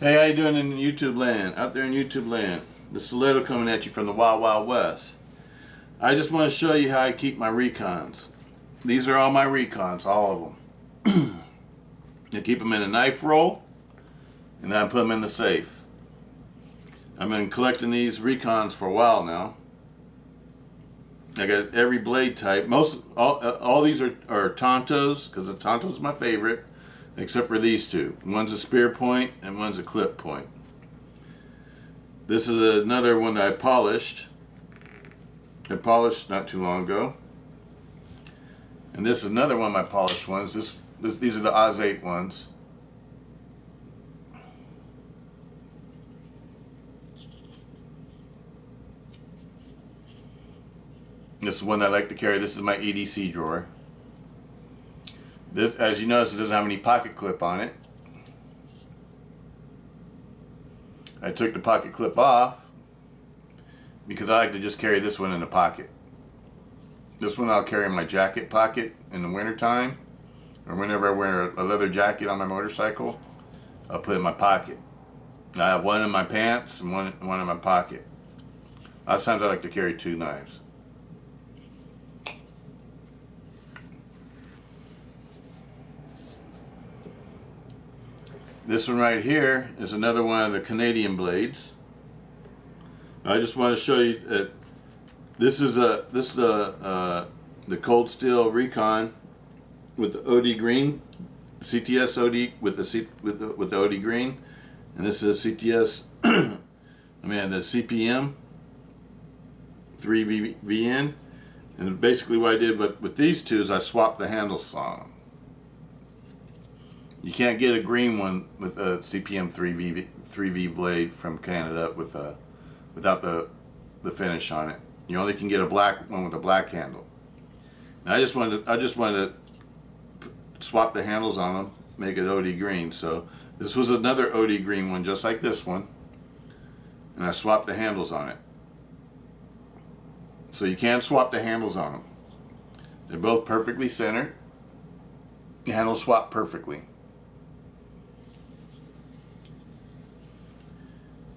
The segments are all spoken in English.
Hey, how you doing in YouTube land? Out there in YouTube land. The Stiletto coming at you from the Wild Wild West. I just want to show you how I keep my Recons. These are all my Recons, all of them. I keep them in a knife roll, and then I put them in the safe. I've been collecting these Recons for a while now. I got every blade type. All these are Tontos, because the Tonto's my favorite, except for these two. One's a spear point and one's a clip point. This is another one that I polished. I polished not too long ago. And this is another one of my polished ones. These are the Oz 8 ones. This is one I like to carry. This is my EDC drawer. This, as you notice, it doesn't have any pocket clip on it. I took the pocket clip off because I like to just carry this one in the pocket. This one I'll carry in my jacket pocket in the wintertime, or whenever I wear a leather jacket on my motorcycle, I'll put it in my pocket. I have one in my pants and one in my pocket. A lot of times I like to carry two knives. This one right here is another one of the Canadian blades. I just want to show you that this is the Cold Steel Recon with the OD green, CTS OD with the OD green, and this is CTS. the CPM 3VN, and basically what I did with these two is I swapped the handles on them. You can't get a green one with a CPM 3V blade from Canada without the finish on it. You only can get a black one with a black handle. And I just wanted to swap the handles on them, make it OD green. So this was another OD green one, just like this one, and I swapped the handles on it. So you can't swap the handles on them. They're both perfectly centered. The handles swap perfectly.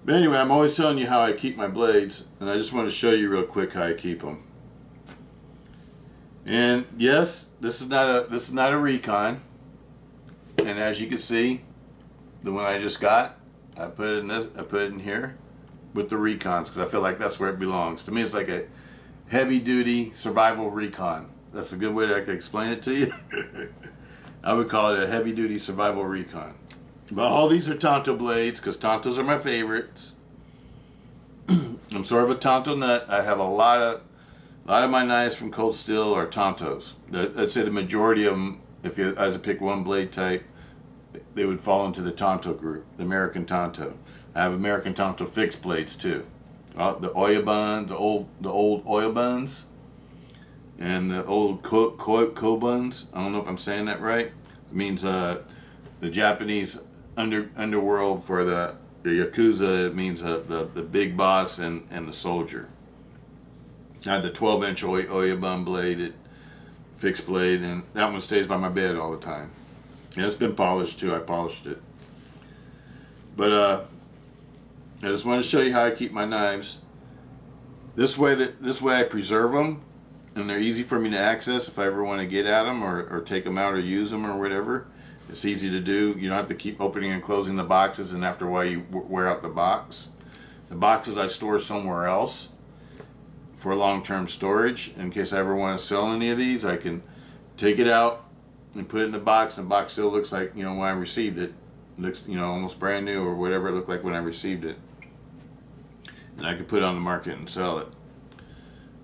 But anyway, I'm always telling you how I keep my blades, and I just want to show you real quick how I keep them. And yes, this is not a Recon, and as you can see, the one I just got, I put it in here with the Recons because I feel like that's where it belongs. To me, it's like a heavy-duty survival Recon. That's a good way that I can explain it to you. I would call it a heavy-duty survival Recon. But all these are Tonto blades because Tontos are my favorites. I'm sort of a Tonto nut. I have a lot of my knives from Cold Steel are Tontos. I'd say the majority of them, if you as to pick one blade type, they would fall into the Tonto group, the American Tonto. I have American Tonto fixed blades too. The Oyabun, the old Oyabuns, and the old Kobuns. I don't know if I'm saying that right. It means the Japanese underworld for the Yakuza. It means the big boss and the soldier. I had the 12-inch Oyabun blade, fixed blade, and that one stays by my bed all the time. Yeah, it's been polished too. I polished it. But I just want to show you how I keep my knives. This way I preserve them, and they're easy for me to access if I ever want to get at them or take them out or use them or whatever. It's easy to do. You don't have to keep opening and closing the boxes, and after a while you wear out the box. The boxes I store somewhere else for long-term storage. In case I ever want to sell any of these, I can take it out and put it in the box, and the box still looks like, when I received it. It looks, almost brand new or whatever it looked like when I received it. And I could put it on the market and sell it.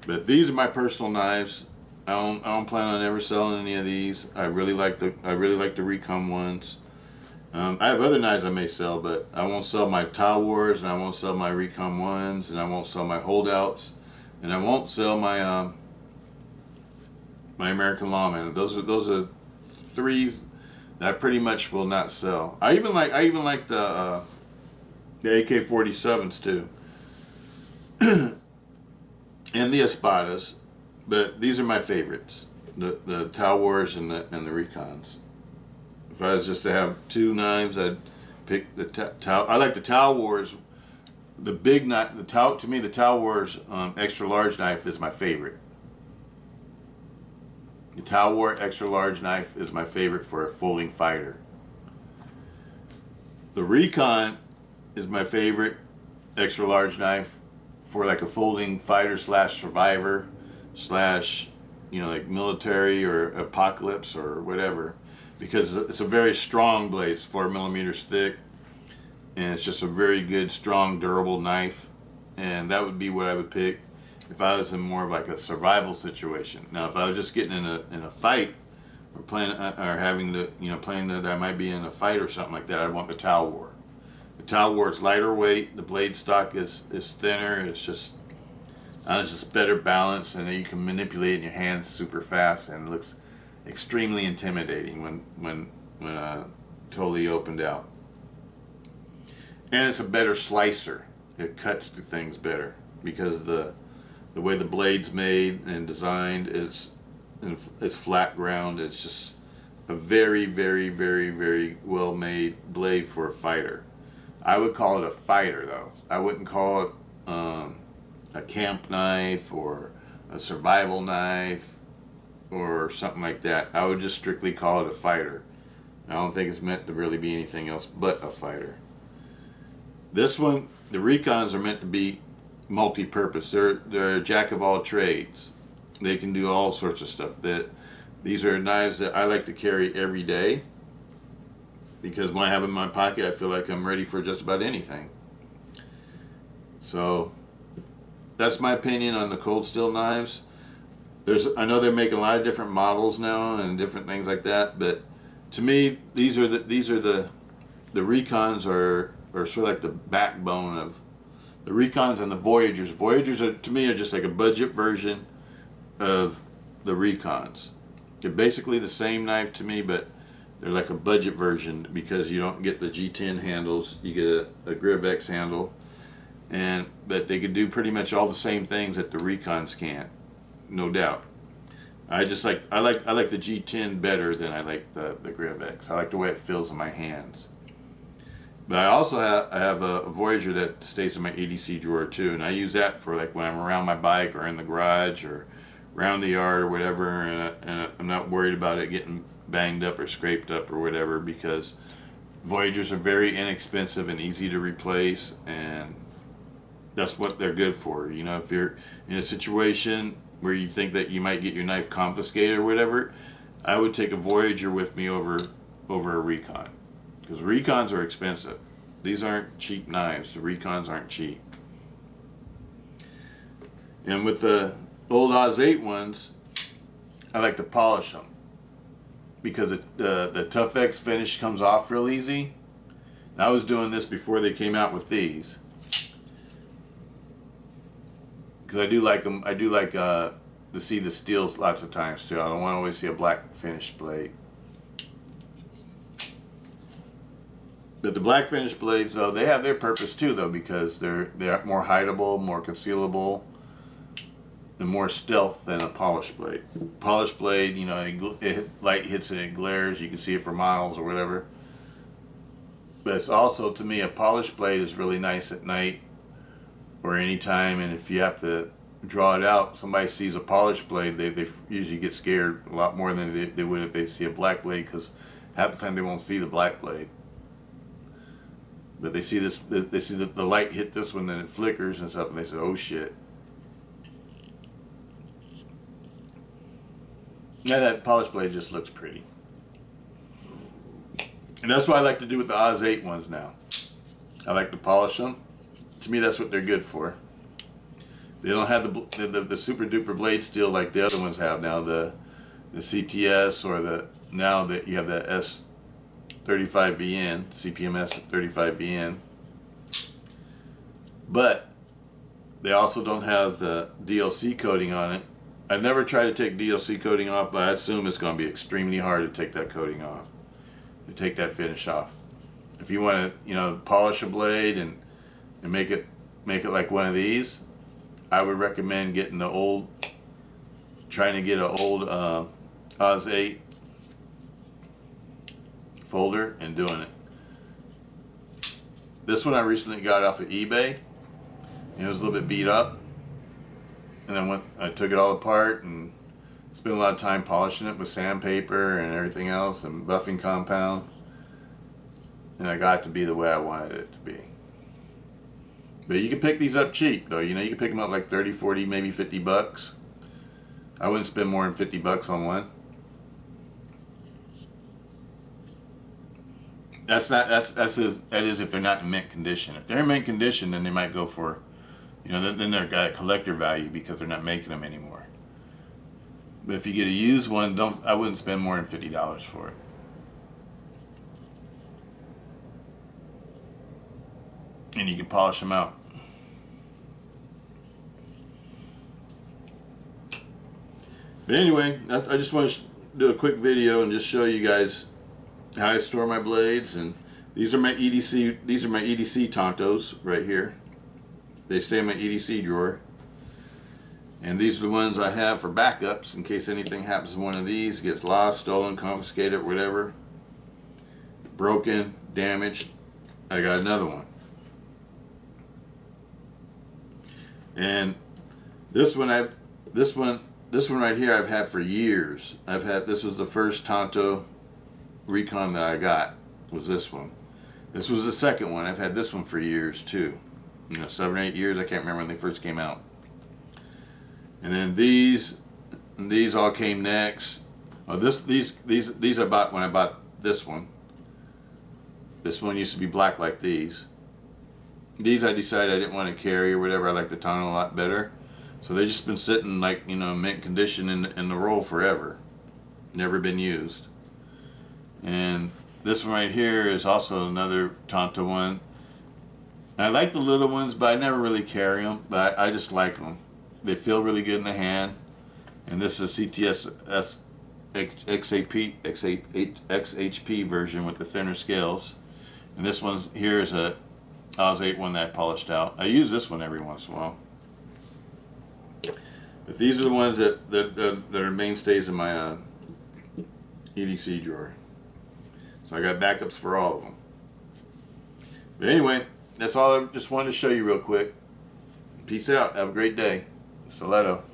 But these are my personal knives. I don't plan on ever selling any of these. I really like the Recon ones. I have other knives I may sell, but I won't sell my Tile Wars, and I won't sell my Recon ones, and I won't sell my holdouts, and I won't sell my my American Lawman. Those are three that I pretty much will not sell. I even like the AK-47s too, and the Espadas. But these are my favorites, the Tile Wars and the Recons. If I was just to have two knives, I'd pick the Tao. I like the Tao Wars. The big knife, the Tao, to me, the Tao Wars extra large knife is my favorite. The Tao War extra large knife is my favorite for a folding fighter. The Recon is my favorite extra large knife for like a folding fighter slash survivor slash, like military or apocalypse or whatever, because it's a very strong blade. It's 4 millimeters thick, and it's just a very good, strong, durable knife. And that would be what I would pick if I was in more of like a survival situation. Now, if I was just getting in a fight or playing or having to, playing that I might be in a fight or something like that, I'd want the Tao War. The Tao War is lighter weight. The blade stock is thinner. It's just better balance, and you can manipulate it in your hands super fast, and it looks extremely intimidating when totally opened out. And it's a better slicer. It cuts to things better because the way the blade's made and designed is it's flat ground. It's just a very, very, very, very well made blade for a fighter. I would call it a fighter though. I wouldn't call it a camp knife or a survival knife or something like that. I would just strictly call it a fighter. I don't think it's meant to really be anything else but a fighter. This one, the Recons are meant to be multi-purpose. They're a jack of all trades. They can do all sorts of stuff. These are knives that I like to carry every day because when I have them in my pocket, I feel like I'm ready for just about anything. So that's my opinion on the cold steel knives. I know they're making a lot of different models now and different things like that, but to me, these are the Recons are sort of like the backbone of the Recons and the Voyagers. Voyagers to me are just like a budget version of the Recons. They're basically the same knife to me, but they're like a budget version because you don't get the G10 handles. You get a Griv-X handle, but they could do pretty much all the same things that the Recons can't, no doubt. I like the G10 better than I like the Griv-X. I like the way it feels in my hands. But I also have a Voyager that stays in my ADC drawer too, and I use that for like when I'm around my bike or in the garage or around the yard or whatever, and I'm not worried about it getting banged up or scraped up or whatever, because Voyagers are very inexpensive and easy to replace, and that's what they're good for. If you're in a situation where you think that you might get your knife confiscated or whatever, I would take a Voyager with me over a Recon. Because Recons are expensive. These aren't cheap knives. The Recons aren't cheap. And with the old Oz 8 ones, I like to polish them. Because the Tough X finish comes off real easy. And I was doing this before they came out with these. Because I do like them. I do like to see the steels lots of times too. I don't want to always see a black finished blade. But the black finished blades, though, they have their purpose too, though, because they're more hideable, more concealable, and more stealth than a polished blade. Polished blade, light hits it, it glares, you can see it for miles or whatever. But it's also, to me, a polished blade is really nice at night or anytime, and if you have to draw it out, somebody sees a polished blade, they usually get scared a lot more than they would if they see a black blade, because half the time they won't see the black blade. But they see this, they see the light hit this one and it flickers and stuff, and they say, oh shit. Yeah, that polished blade just looks pretty. And that's what I like to do with the Oz 8 ones now. I like to polish them. To me, that's what they're good for. They don't have the super duper blade steel like the other ones have now, the CTS or now that you have the S35VN, CPMS 35VN. But they also don't have the DLC coating on it. I've never tried to take DLC coating off, but I assume it's going to be extremely hard to take that coating off, to take that finish off. If you want to, polish a blade and make it like one of these, I would recommend getting trying to get an old Oz 8 folder and doing it. This one I recently got off of eBay. It was a little bit beat up. And I took it all apart and spent a lot of time polishing it with sandpaper and everything else and buffing compound. And I got it to be the way I wanted it to be. But you can pick these up cheap though. You know, you can pick them up like 30, 40, maybe 50 bucks. I wouldn't spend more than 50 bucks on one. That is if they're not in mint condition. If they're in mint condition, then they might go for, you know, then they're got a collector value because they're not making them anymore. But if you get a used one, I wouldn't spend more than $50 for it. And you can polish them out. But anyway, I just want to do a quick video and just show you guys how I store my blades. And these are my EDC. These are my EDC Tontos right here. They stay in my EDC drawer. And these are the ones I have for backups in case anything happens to one of these, gets lost, stolen, confiscated, whatever, broken, damaged. I got another one. And this one right here I've had for years. This was the first Tonto Recon that I got, was this one. This was the second one. I've had this one for years too. You know, 7 or 8 years. I can't remember when they first came out. And then these all came next. Oh, these I bought when I bought this one. This one used to be black like these. These I decided I didn't want to carry or whatever. I like the Tonto a lot better. So they've just been sitting like, you know, mint condition in the roll forever. Never been used. And this one right here is also another Tonto one. I like the little ones, but I never really carry them. But I just like them. They feel really good in the hand. And this is a CTS XHP version with the thinner scales. And this one here is a Oz 8 one that I polished out. I use this one every once in a while. But these are the ones that are mainstays in my EDC drawer. So I got backups for all of them. But anyway, that's all I just wanted to show you real quick. Peace out. Have a great day. Stiletto.